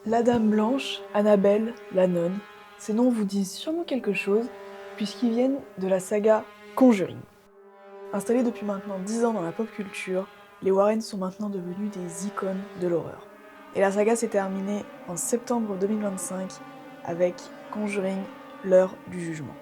La Dame Blanche, Annabelle, la Nonne, ces noms vous disent sûrement quelque chose, puisqu'ils viennent de la saga Conjuring. Installés depuis maintenant 10 ans dans la pop culture, les Warren sont maintenant devenus des icônes de l'horreur. Et la saga s'est terminée en septembre 2025 avec Conjuring, l'heure du jugement.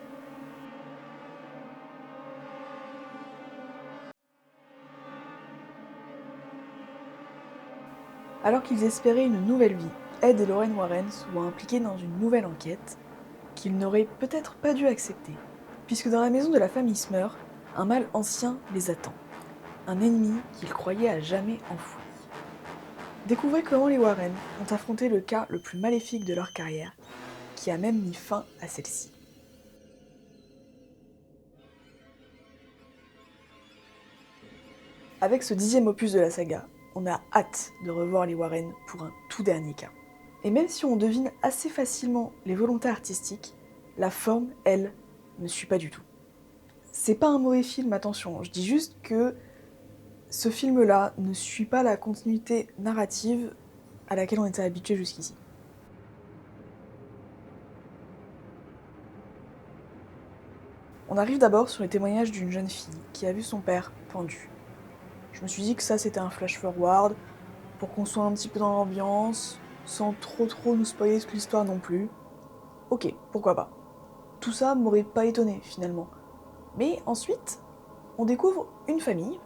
Alors qu'ils espéraient une nouvelle vie, Ed et Lorraine Warren se voient impliqués dans une nouvelle enquête qu'ils n'auraient peut-être pas dû accepter, puisque dans la maison de la famille Smurf, un mal ancien les attend, un ennemi qu'ils croyaient à jamais enfoui. Découvrez comment les Warren ont affronté le cas le plus maléfique de leur carrière, qui a même mis fin à celle-ci. Avec ce 10e opus de la saga, on a hâte de revoir les Warren pour un tout dernier cas. Et même si on devine assez facilement les volontés artistiques, la forme, elle, ne suit pas du tout. C'est pas un mauvais film, attention, je dis juste que ce film-là ne suit pas la continuité narrative à laquelle on était habitué jusqu'ici. On arrive d'abord sur les témoignages d'une jeune fille qui a vu son père pendu. Je me suis dit que ça c'était un flash forward pour qu'on soit un petit peu dans l'ambiance, sans trop nous spoiler toute l'histoire non plus. Ok, pourquoi pas. Tout ça m'aurait pas étonné finalement. Mais ensuite, on découvre une famille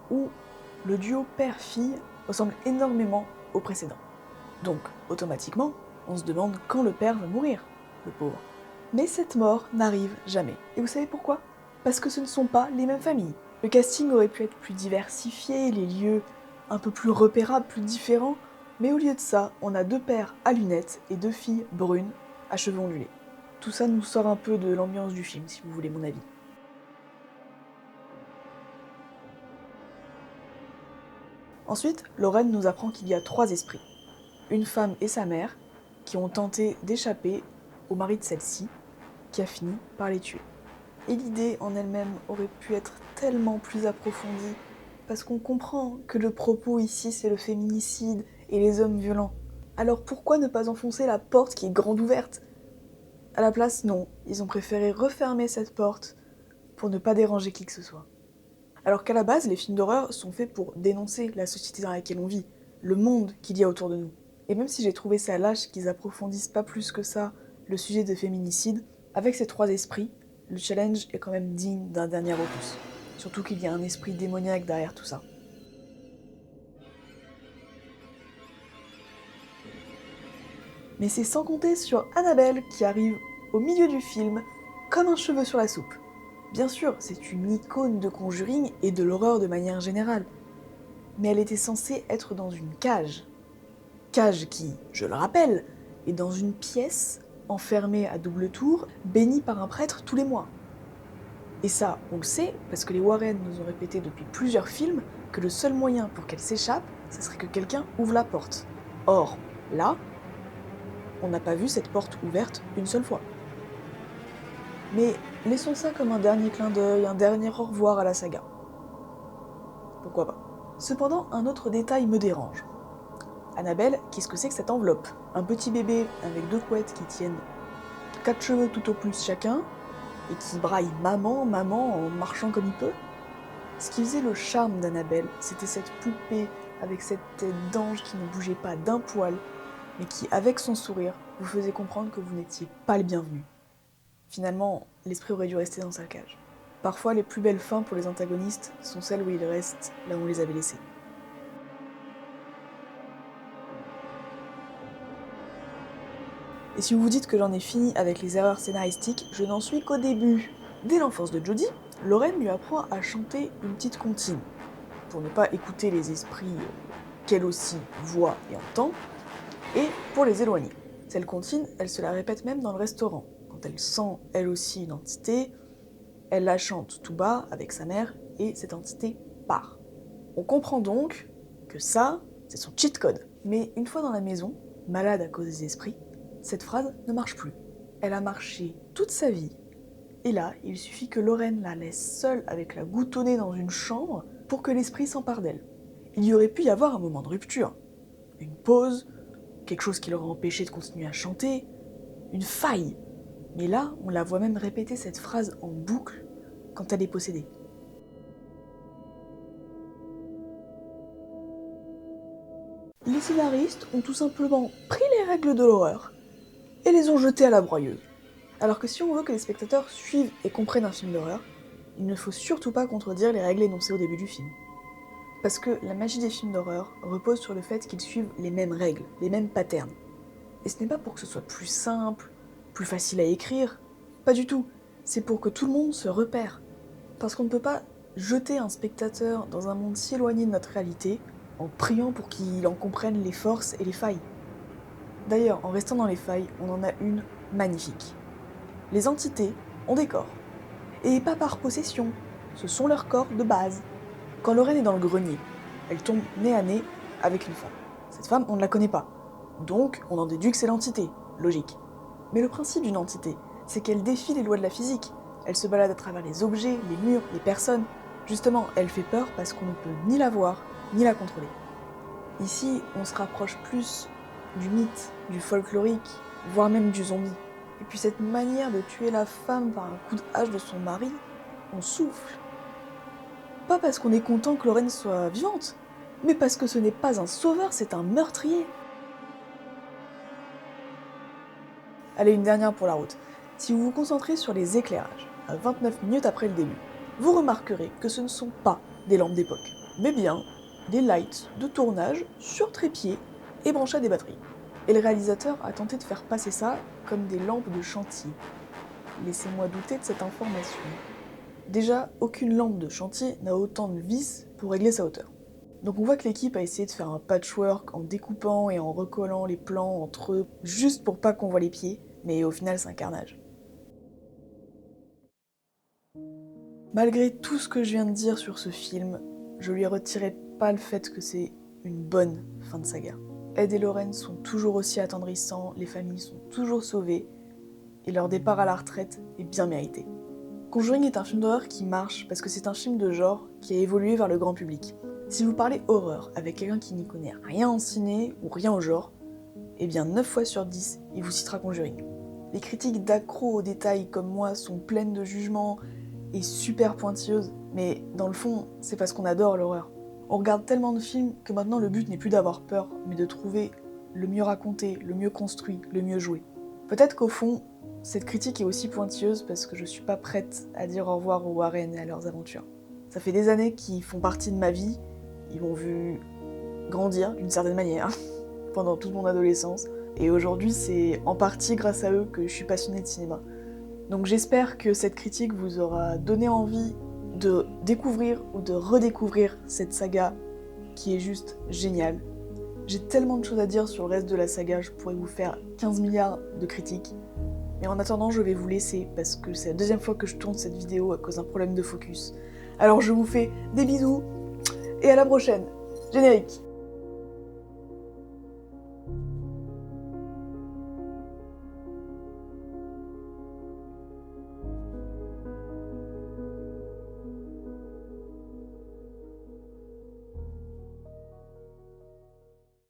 où le duo père-fille ressemble énormément au précédent. Donc, automatiquement, on se demande quand le père va mourir, le pauvre. Mais cette mort n'arrive jamais. Et vous savez pourquoi ? Parce que ce ne sont pas les mêmes familles. Le casting aurait pu être plus diversifié, les lieux un peu plus repérables, plus différents, mais au lieu de ça, on a 2 pères à lunettes et 2 filles brunes à cheveux ondulés. Tout ça nous sort un peu de l'ambiance du film, si vous voulez mon avis. Ensuite, Lorraine nous apprend qu'il y a 3 esprits. Une femme et sa mère, qui ont tenté d'échapper au mari de celle-ci, qui a fini par les tuer. Et l'idée en elle-même aurait pu être tellement plus approfondie, parce qu'on comprend que le propos ici c'est le féminicide et les hommes violents. Alors pourquoi ne pas enfoncer la porte qui est grande ouverte ? À la place, non, ils ont préféré refermer cette porte pour ne pas déranger qui que ce soit. Alors qu'à la base, les films d'horreur sont faits pour dénoncer la société dans laquelle on vit, le monde qu'il y a autour de nous. Et même si j'ai trouvé ça lâche qu'ils approfondissent pas plus que ça le sujet de féminicide, avec ces 3 esprits, le challenge est quand même digne d'un dernier opus. Surtout qu'il y a un esprit démoniaque derrière tout ça. Mais c'est sans compter sur Annabelle qui arrive au milieu du film comme un cheveu sur la soupe. Bien sûr, c'est une icône de Conjuring et de l'horreur de manière générale, mais elle était censée être dans une cage. Cage qui, je le rappelle, est dans une pièce enfermée à double tour, bénie par un prêtre tous les mois. Et ça, on le sait, parce que les Warren nous ont répété depuis plusieurs films que le seul moyen pour qu'elle s'échappe, ce serait que quelqu'un ouvre la porte. Or, là, on n'a pas vu cette porte ouverte une seule fois. Mais laissons ça comme un dernier clin d'œil, un dernier au revoir à la saga. Pourquoi pas. Cependant, un autre détail me dérange. Annabelle, qu'est-ce que c'est que cette enveloppe ? Un petit bébé avec 2 couettes qui tiennent 4 cheveux tout au plus chacun, et qui braille maman, maman en marchant comme il peut. Ce qui faisait le charme d'Annabelle, c'était cette poupée avec cette tête d'ange qui ne bougeait pas d'un poil, mais qui, avec son sourire, vous faisait comprendre que vous n'étiez pas le bienvenu. Finalement, l'esprit aurait dû rester dans sa cage. Parfois, les plus belles fins pour les antagonistes sont celles où ils restent là où on les avait laissés. Et si vous vous dites que j'en ai fini avec les erreurs scénaristiques, je n'en suis qu'au début. Dès l'enfance de Jodie, Lorraine lui apprend à chanter une petite comptine, pour ne pas écouter les esprits qu'elle aussi voit et entend, et pour les éloigner. Cette comptine, elle se la répète même dans le restaurant. Quand elle sent elle aussi une entité, elle la chante tout bas avec sa mère, et cette entité part. On comprend donc que ça, c'est son cheat code. Mais une fois dans la maison, malade à cause des esprits, cette phrase ne marche plus. Elle a marché toute sa vie, et là, il suffit que Lorraine la laisse seule avec la goutte au nez dans une chambre pour que l'esprit s'empare d'elle. Il y aurait pu y avoir un moment de rupture, une pause, quelque chose qui l'aurait empêché de continuer à chanter, une faille. Mais là, on la voit même répéter cette phrase en boucle quand elle est possédée. Les scénaristes ont tout simplement pris les règles de l'horreur et les ont jetées à la broyeuse. Alors que si on veut que les spectateurs suivent et comprennent un film d'horreur, il ne faut surtout pas contredire les règles énoncées au début du film. Parce que la magie des films d'horreur repose sur le fait qu'ils suivent les mêmes règles, les mêmes patterns. Et ce n'est pas pour que ce soit plus simple, plus facile à écrire, pas du tout. C'est pour que tout le monde se repère. Parce qu'on ne peut pas jeter un spectateur dans un monde si éloigné de notre réalité en priant pour qu'il en comprenne les forces et les failles. D'ailleurs, en restant dans les failles, on en a une magnifique. Les entités ont des corps. Et pas par possession, ce sont leurs corps de base. Quand Lorraine est dans le grenier, elle tombe nez à nez avec une femme. Cette femme, on ne la connaît pas. Donc, on en déduit que c'est l'entité. Logique. Mais le principe d'une entité, c'est qu'elle défie les lois de la physique. Elle se balade à travers les objets, les murs, les personnes. Justement, elle fait peur parce qu'on ne peut ni la voir, ni la contrôler. Ici, on se rapproche plus du mythe, du folklorique, voire même du zombie. Et puis cette manière de tuer la femme par un coup de hache de son mari, on souffle. Pas parce qu'on est content que Lorraine soit vivante, mais parce que ce n'est pas un sauveur, c'est un meurtrier. Allez, une dernière pour la route. Si vous vous concentrez sur les éclairages, à 29 minutes après le début, vous remarquerez que ce ne sont pas des lampes d'époque, mais bien des lights de tournage sur trépied et branchés à des batteries. Et le réalisateur a tenté de faire passer ça comme des lampes de chantier. Laissez-moi douter de cette information. Déjà, aucune lampe de chantier n'a autant de vis pour régler sa hauteur. Donc on voit que l'équipe a essayé de faire un patchwork en découpant et en recollant les plans entre eux, juste pour pas qu'on voit les pieds, mais au final c'est un carnage. Malgré tout ce que je viens de dire sur ce film, je lui retirerai pas le fait que c'est une bonne fin de saga. Ed et Lorraine sont toujours aussi attendrissants, les familles sont toujours sauvées, et leur départ à la retraite est bien mérité. Conjuring est un film d'horreur qui marche parce que c'est un film de genre qui a évolué vers le grand public. Si vous parlez horreur avec quelqu'un qui n'y connaît rien en ciné ou rien au genre, eh bien 9 fois sur 10, il vous citera Conjuring. Les critiques d'accro aux détails comme moi sont pleines de jugements et super pointilleuses, mais dans le fond, c'est parce qu'on adore l'horreur. On regarde tellement de films que maintenant le but n'est plus d'avoir peur, mais de trouver le mieux raconté, le mieux construit, le mieux joué. Peut-être qu'au fond, cette critique est aussi pointilleuse parce que je suis pas prête à dire au revoir aux Warren et à leurs aventures. Ça fait des années qu'ils font partie de ma vie, ils m'ont vu grandir d'une certaine manière pendant toute mon adolescence, et aujourd'hui c'est en partie grâce à eux que je suis passionnée de cinéma. Donc j'espère que cette critique vous aura donné envie de découvrir ou de redécouvrir cette saga qui est juste géniale. J'ai tellement de choses à dire sur le reste de la saga, je pourrais vous faire 15 milliards de critiques. Mais en attendant, je vais vous laisser parce que c'est la deuxième fois que je tourne cette vidéo à cause d'un problème de focus. Alors je vous fais des bisous et à la prochaine. Générique.